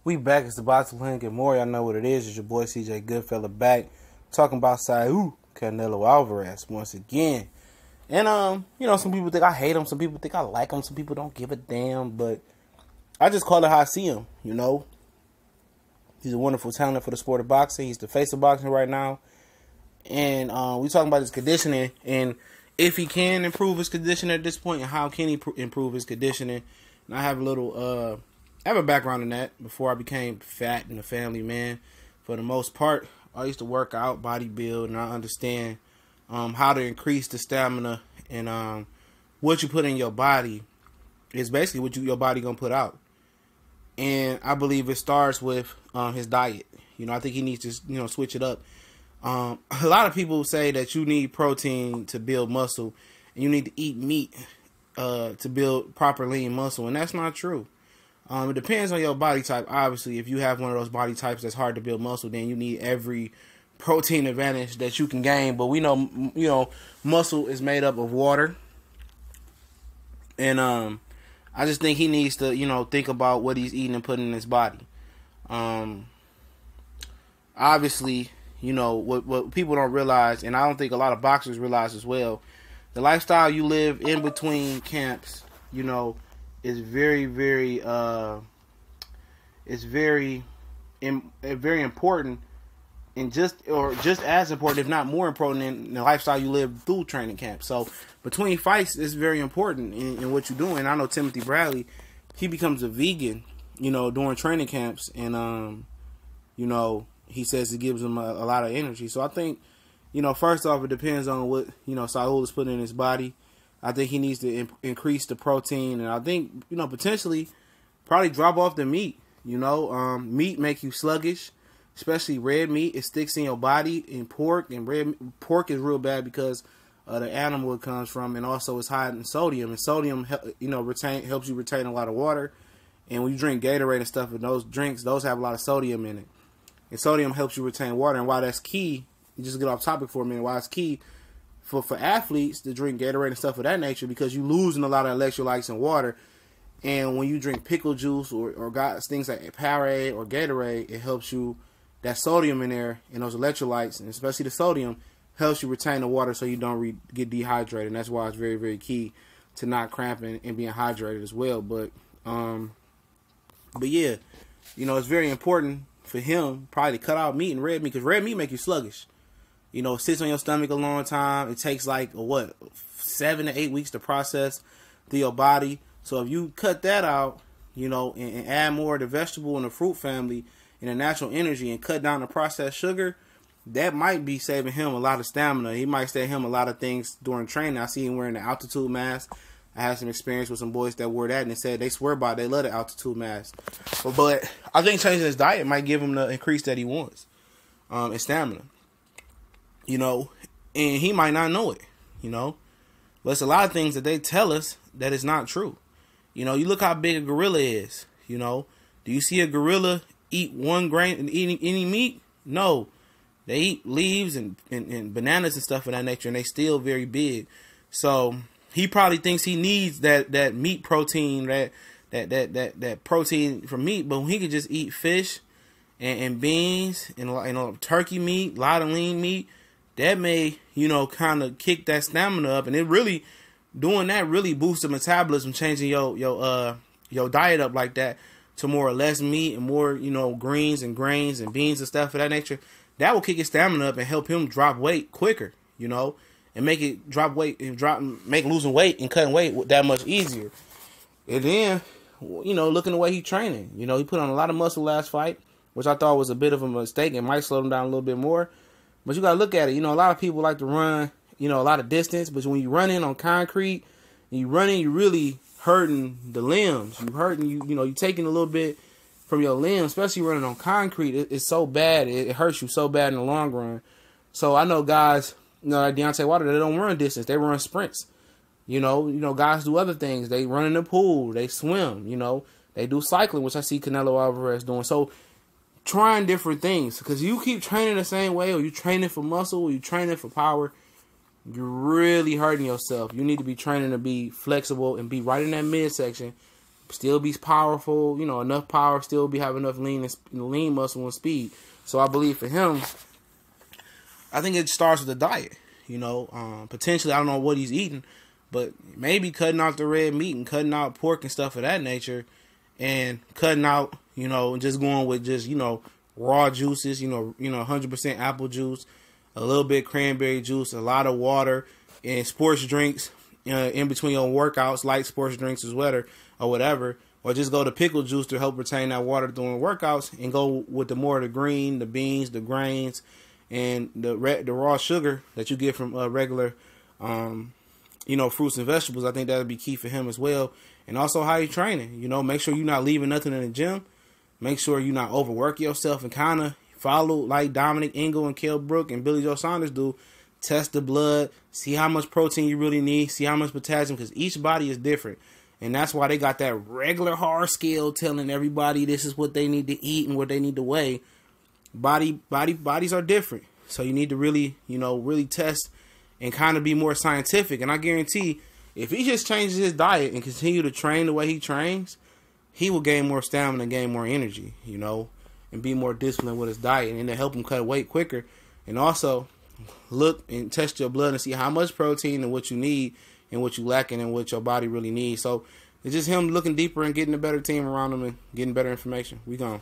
We back. It's the Boxing Link and more. Y'all know what it is. It's your boy CJ Goodfella back talking about Canelo Alvarez once again. And some people think I hate him, some people think I like him, some people don't give a damn, but I just call it how I see him. He's a wonderful talent for the sport of boxing. He's the face of boxing right now. And we talking about his conditioning and if he can improve his conditioning at this point and how can he improve his conditioning. And I have a background in that before I became fat and a family man. For the most part, I used to work out, bodybuild, and I understand how to increase the stamina and what you put in your body is basically what your body gonna put out. And I believe it starts with his diet. I think he needs to switch it up. A lot of people say that you need protein to build muscle, and you need to eat meat to build proper lean muscle, and that's not true. It depends on your body type. Obviously, if you have one of those body types that's hard to build muscle, then you need every protein advantage that you can gain. But we know, muscle is made up of water, and I just think he needs to, think about what he's eating and putting in his body. Obviously, what people don't realize, and I don't think a lot of boxers realize as well, the lifestyle you live in between camps, is very, very, very important, and just as important, if not more important, than the lifestyle you live through training camp. So between fights, it's very important in what you're doing. I know Timothy Bradley, he becomes a vegan, during training camps, and he says it gives him a lot of energy. So I think, first off, it depends on what Saul is putting in his body. I think he needs to increase the protein, and I think, potentially probably drop off the meat. Meat make you sluggish, especially red meat. It sticks in your body, and pork is real bad because the animal it comes from, and also it's high in sodium. And sodium, helps you retain a lot of water. And when you drink Gatorade and stuff, and those drinks, those have a lot of sodium in it. And sodium helps you retain water, and why that's key, just get off topic for a minute, why it's key for athletes to drink Gatorade and stuff of that nature, because you're losing a lot of electrolytes and water. And when you drink pickle juice or things like Powerade or Gatorade, it helps you, that sodium in there and those electrolytes, and especially the sodium, helps you retain the water so you don't get dehydrated. And that's why it's very, very key to not cramping and being hydrated as well. But yeah, it's very important for him probably to cut out meat and red meat, because red meat make you sluggish. It sits on your stomach a long time. It takes 7 to 8 weeks to process through your body. So if you cut that out, and add more of the vegetable and the fruit family and the natural energy and cut down the processed sugar, that might be saving him a lot of stamina. He might save him a lot of things during training. I see him wearing the altitude mask. I had some experience with some boys that wore that, and they said they swear by it. They love the altitude mask. But I think changing his diet might give him the increase that he wants in stamina. And he might not know it, But it's a lot of things that they tell us that is not true. You look how big a gorilla is, Do you see a gorilla eat one grain and eat any meat? No. They eat leaves and bananas and stuff of that nature, and they still very big. So he probably thinks he needs that meat protein, that protein from meat, but when he could just eat fish and beans and turkey meat, a lot of lean meat, that may, kind of kick that stamina up, and it really, doing that really boosts the metabolism, changing your diet up like that to more or less meat and more, greens and grains and beans and stuff of that nature. That will kick his stamina up and help him drop weight quicker, and make it drop weight and make losing weight and cutting weight that much easier. And then, looking the way he's training, he put on a lot of muscle last fight, which I thought was a bit of a mistake and might slow him down a little bit more. But you got to look at it. A lot of people like to run, a lot of distance. But when you run in on concrete, and you're really hurting the limbs. You're hurting, you're taking a little bit from your limbs, especially running on concrete. It's so bad. It hurts you so bad in the long run. So I know guys, like Deontay Wilder, they don't run distance. They run sprints. Guys do other things. They run in the pool. They swim. They do cycling, which I see Canelo Alvarez doing. So trying different things, because you keep training the same way, or you training for muscle, or you training for power, you're really hurting yourself. You need to be training to be flexible and be right in that midsection still be powerful, you know, enough power, still be have enough lean muscle and speed. So I believe for him, I think it starts with the diet. You know, potentially I don't know what he's eating, but maybe cutting out the red meat and cutting out pork and stuff of that nature, and cutting out, you know, and just going with just, you know, raw juices, you know, 100% apple juice, a little bit cranberry juice, a lot of water, and sports drinks in between your workouts, light sports drinks as well, or whatever, or just go to pickle juice to help retain that water during workouts, and go with the more of the green, the beans, the grains, and the raw sugar that you get from regular, you know, fruits and vegetables. I think that would be key for him as well. And also how you're training. You know, make sure you're not leaving nothing in the gym. Make sure you're not overworking yourself, and kind of follow like Dominic Ingle and Kell Brook and Billy Joe Saunders do. Test the blood, see how much protein you really need, see how much potassium, because each body is different. And that's why they got that regular hard scale telling everybody this is what they need to eat and what they need to weigh. Bodies are different. So you need to really, you know, really test and kind of be more scientific. And I guarantee if he just changes his diet and continue to train the way he trains, he will gain more stamina and gain more energy, you know, and be more disciplined with his diet, and to help him cut weight quicker. And also look and test your blood and see how much protein and what you need and what you lacking and what your body really needs. So it's just him looking deeper and getting a better team around him and getting better information. We gone.